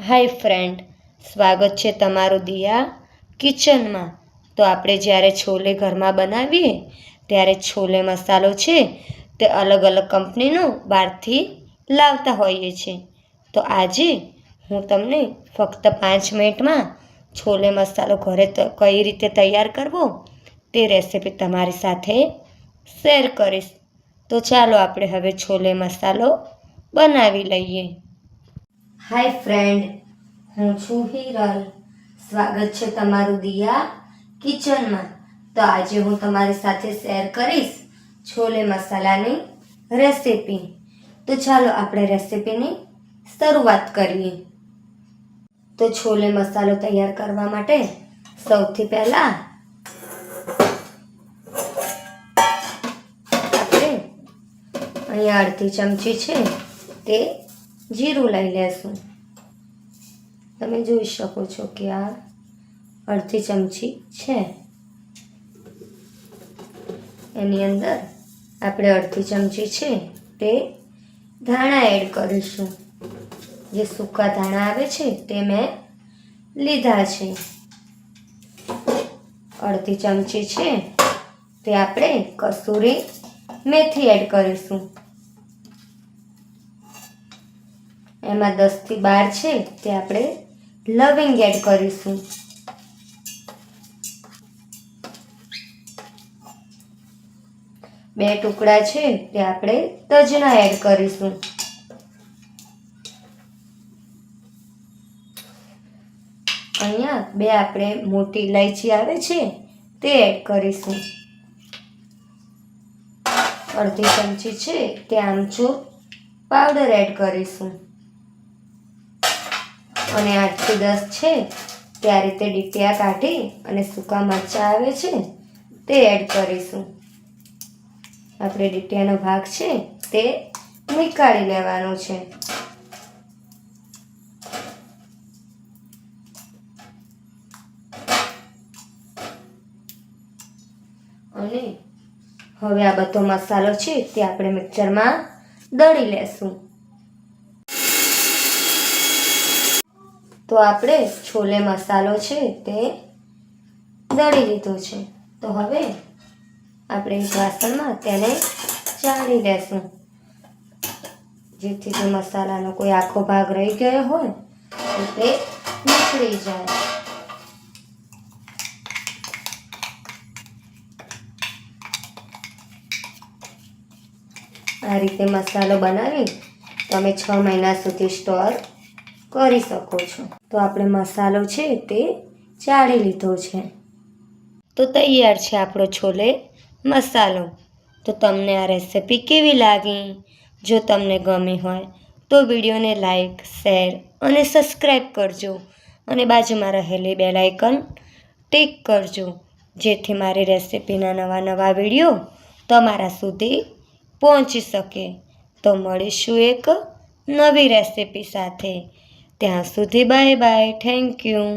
હાય friend, સ્વાગત છે તમારું દિયા કિચનમાં। તો આપણે જ્યારે છોલે ઘરમાં બનાવીએ ત્યારે છોલે મસાલો છે તે અલગ અલગ કંપનીનો બહારથી લાવતા હોઈએ છીએ। તો આજે હું તમને ફક્ત 5 મિનિટમાં છોલે મસાલો ઘરે કઈ રીતે તૈયાર કરવો તે રેસીપી તમારી સાથે શેર કરીશ। તો ચાલો આપણે હવે છોલે મસાલો બનાવી લઈએ। હાય ફ્રેન્ડ, હું છું હિરલ। સ્વાગત છે તમારું દિયા કિચનમાં। તો આજે હું તમારી સાથે શેર કરીશ છોલે મસાલાની રેસીપી। તો ચાલો આપણે રેસીપીની શરૂઆત કરીએ। તો છોલે મસાલો તૈયાર કરવા માટે સૌથી પહેલાં આપણે અહીંયા અડધી ચમચી છે તે જીરું લઈ લેશું। તમે જોઈ શકો છો કે આ અડધી ચમચી છે। એની અંદર આપણે અડધી ચમચી છે તે ધાણા એડ કરીશું। જે સૂકા ધાણા આવે છે તે મેં લીધા છે। અડધી ચમચી છે તે આપણે કસૂરી મેથી એડ કરીશું। એમાં 10 થી 12 છે તે આપણે લવિંગ એડ કરીશું। બે ટુકડા છે તે આપણે તજના એડ કરીશું। અહીંયા બે આપણે મોટી ઇલાયચી આવે છે તે એડ કરીશું। અડધી ચમચી છે તે આમચૂર પાવડર એડ કરીશું। અને 8 થી 10 છે તે આ રીતે ડીટીયા કાઢી અને સૂકા મરચાં આવે છે તે એડ કરીશું। આપણે ડીટીયાનો ભાગ છે તે નીકાળી લેવાનો છે। અને હવે આ બધો મસાલો છે તે આપણે મિક્સરમાં દળી લેશું। તો આપણે છોલે મસાલો છે તે દળી લીધો છે। તો હવે આપણે એક વાસણમાં તેને ચાળી લેશું, જેથી જો મસાલાનો કોઈ આખો ભાગ રહી ગયો હોય તો તે નીકળી જાય। આ રીતે મસાલો બનાવી તમે 6 મહિના સુધી સ્ટોર કરી શકો છો। તો આપણે મસાલો છે તે ચાળી લીધો છે। તો તૈયાર છે આપણો છોલે મસાલો। તો તમને આ રેસીપી કેવી લાગી? જો તમને ગમી હોય તો વિડીયોને લાઈક, શેર અને સબસ્ક્રાઈબ કરજો અને બાજુમાં રહેલી બેલ આઇકન ટિક કરજો, જેથી મારી રેસીપીના નવા વિડીયો તમારા સુધી પહોંચી શકે। તો મળીશું એક નવી રેસીપી સાથે। ત્યાં સુધી બાય બાય, થેન્ક યુ।